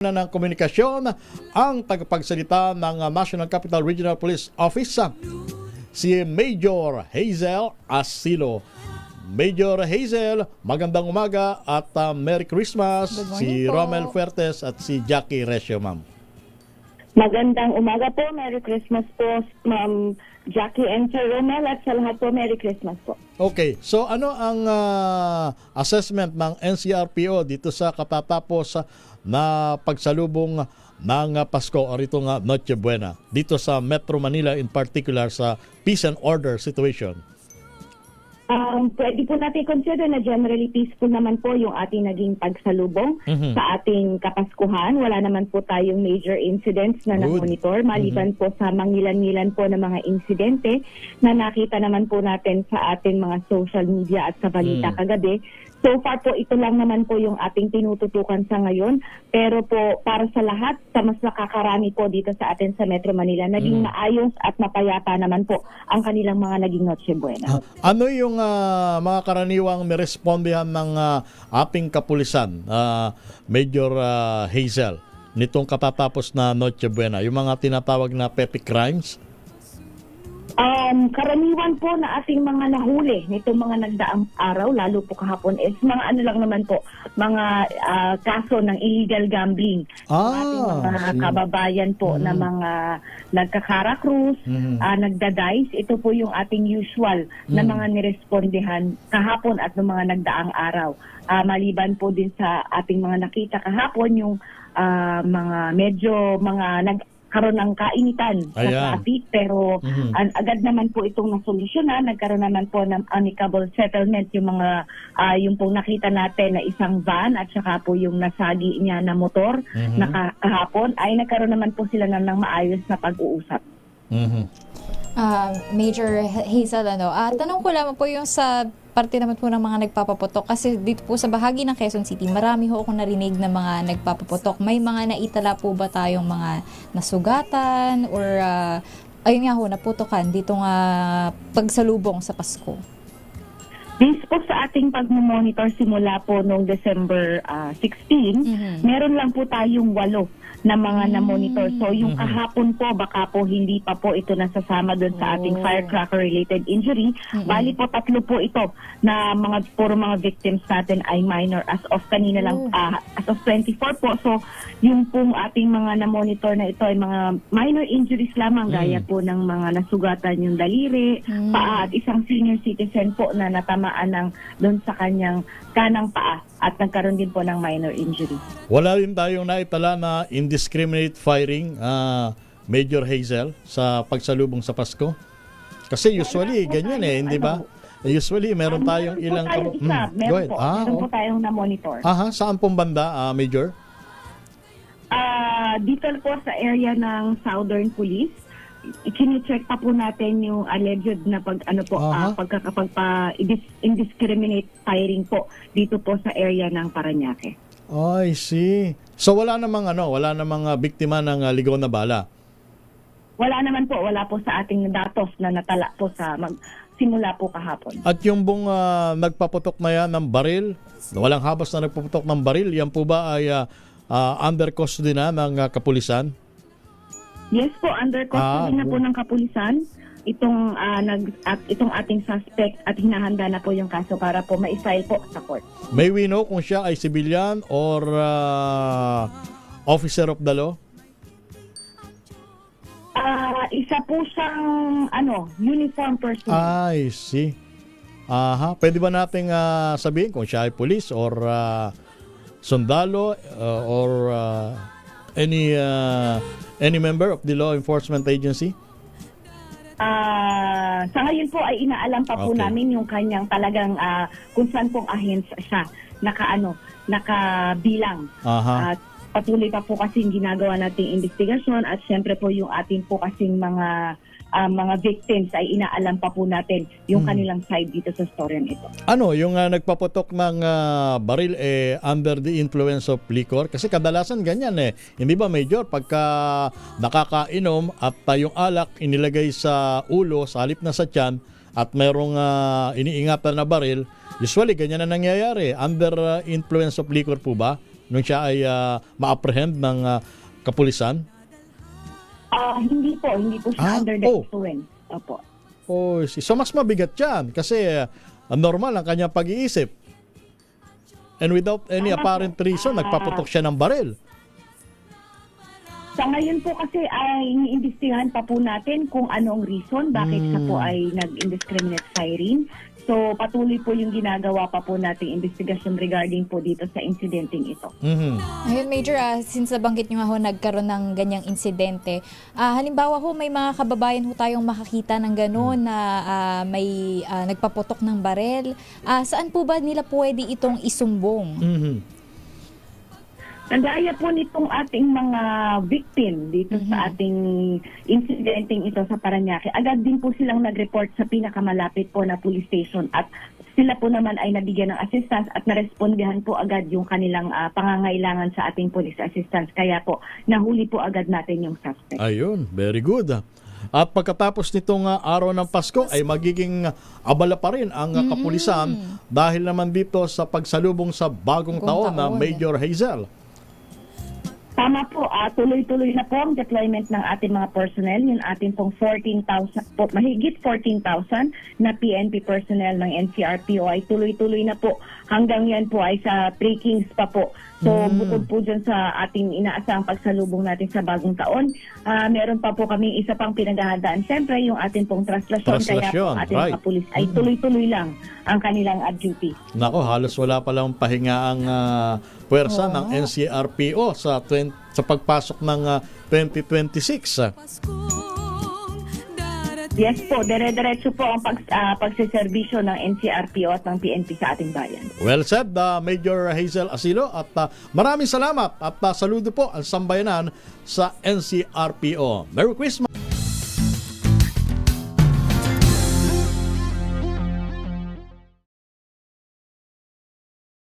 Na ng komunikasyon ang tagapagsalita ng National Capital Regional Police Office, si Major Hazel Asilo. Major Hazel, magandang umaga at Merry Christmas. Si po. Romel Fuertes at si Jackie Resio, ma'am. Magandang umaga po. Merry Christmas po, Ma'am Jackie and Sir Romel, at sa lahat po, Merry Christmas po. Okay, so ano ang assessment ng NCRPO dito sa katatapos na pagsalubong ng Pasko o itong Noche Buena dito sa Metro Manila, in particular sa peace and order situation? Pwede po natin consider na generally peaceful naman po yung ating naging pagsalubong sa ating Kapaskuhan. Wala naman po tayong major incidents na na-monitor, maliban po sa mangilan-ngilan po ng mga insidente na nakita naman po natin sa ating mga social media at sa balita kagabi. So far po, ito lang naman po yung ating tinututukan sa ngayon. Pero po, para sa lahat, sa mas nakakarami po dito sa atin sa Metro Manila, naging maayos at mapayapa naman po ang kanilang mga naging Noche Buena. Ano yung mga karaniwang nirespondihan ng ating kapulisan, Major Hazel, nitong katatapos na Noche Buena? Yung mga tinatawag na petty crimes? Karaniwan po na ating mga nahuli nitong mga nagdaang araw, lalo po kahapon, is mga ano lang naman po, mga kaso ng illegal gambling. Ating mga kababayan po na mga nagkakarakrus, nagdadice, ito po yung ating usual na mga nirespondehan kahapon at ng mga nagdaang araw. Maliban po din sa ating mga nakita kahapon, yung mga medyo karon ng kainitan sa traffic, pero agad naman po itong nasolusyonan. Nagkaroon naman po ng amicable settlement yung mga yung pong nakita natin na isang van at saka po yung nasagi niya na motor na kahapon, ay nagkaroon naman po sila ng maayos na pag-uusap. Major Hazel, tanong ko lamang po yung sa parte naman po ng mga nagpapaputok, kasi dito po sa bahagi ng Quezon City, marami ho akong narinig na mga nagpapaputok. May mga naitala po ba tayong mga nasugatan or ayun nga ho, naputokan dito nga pagsalubong sa Pasko? Based po sa ating pag-monitor simula po noong December 16, meron lang po tayong 8 na mga na-monitor. So yung kahapon po, baka po hindi pa po ito nasasama doon sa ating firecracker-related injury. Bali po 3 po ito na puro mga victims natin ay minor as of kanina lang, as of 24 po. So yung pong ating mga na-monitor na ito ay mga minor injuries lamang, gaya po ng mga nasugatan yung daliri, paa, at isang senior citizen po na natamaan ng doon sa kanyang kanang paa at nagkaroon din po ng minor injury. Wala rin tayong naitala na indiscriminate firing, Major Hazel, sa pagsalubong sa Pasko? Kasi usually ganyan hindi ba? Usually meron tayong ilang... Meron po tayong na-monitor. Saan pong banda, Major? Dito po sa area ng Southern Police. Kini-check pa po natin yung alleged na indiscriminate firing po dito po sa area ng Parañaque. I see. So wala namang biktima ng ligaw na bala? Wala naman po, wala po sa ating datos na natala po sa simula po kahapon. At yung bong nagpaputok na yan ng baril, walang habas na nagpaputok ng baril, yan po ba ay under custody na ng kapulisan? Yes po, under custody na po ng kapulisan itong ating suspect, at hinahanda na po yung kaso para po ma-file po sa court. May we know kung siya ay civilian or officer of the law? Isa po siyang uniform person. I see. Pwede ba nating sabihin kung siya ay police or sundalo or any member of the law enforcement agency? Sa ngayon po ay inaalam pa po namin yung kanyang talagang kung saan pong ahensya siya nakabilang. At patuloy pa po kasi ginagawa nating investigasyon, at syempre po yung ating po kasing mga victims ay inaalam pa po natin yung kanilang side dito sa storya ito. Yung nagpaputok ng baril under the influence of liquor? Kasi kadalasan ganyan Hindi ba, Major? Pagka nakakainom at yung alak inilagay sa ulo, sa halip na sa tiyan, at mayroong iniingatan na baril, usually ganyan na nangyayari. Under influence of liquor po ba? nung siya ay ma-apprehend ng kapulisan? Hindi po siya under the influence. Opo. Oh, so mas mabigat yan kasi normal ang kanyang pag-iisip. And without any apparent reason, nagpaputok siya ng baril. Sa ngayon po kasi ay iniimbestigahan pa po natin kung ano ang reason bakit siya po ay nag-indiscriminate firing. So patuloy po yung ginagawa pa po nating investigation regarding po dito sa insidenteng ito. Ayun, Major, since nabanggit nyo nga ho, nagkaroon ng ganyang insidente, halimbawa ho, may mga kababayan ho tayong makakita ng gano'n na may nagpaputok ng barel. Saan po ba nila pwede itong isumbong? Nagaya po nitong ating mga victim dito sa ating incidenteng ito sa Parañaque. Agad din po silang nag-report sa pinakamalapit po na police station at sila po naman ay nabigyan ng assistance at narespondihan po agad yung kanilang pangangailangan sa ating police assistance. Kaya po, nahuli po agad natin yung suspect. Ayun, very good. At pagkatapos nitong araw ng Pasko ay magiging abala pa rin ang kapulisan dahil naman dito sa pagsalubong sa bagong taon na Major Hazel. Tama po, tuloy-tuloy na po ang deployment ng ating mga personnel, yung ating pong 14,000, po, mahigit 14,000 na PNP personnel ng NCRPO ay tuloy-tuloy na po. Hanggang yan po ay sa 3 Kings pa po. So, bukod po dyan sa ating inaasahang pagsalubong natin sa bagong taon, meron pa po kami isa pang pinaghahandaan. Siyempre, yung ating pong traslasyon, kaya po ating mga pulis ay tuloy-tuloy lang ang kanilang duty. Nako, halos wala palang pahinga ang puwersa ng NCRPO sa pagpasok ng 2026. Yes po, dire-diretso po ang pagsiservisyo ng NCRPO at ng PNP sa ating bayan. Well said, Major Hazel Asilo, at maraming salamat at saludo po ang sambayanan sa NCRPO. Merry Christmas!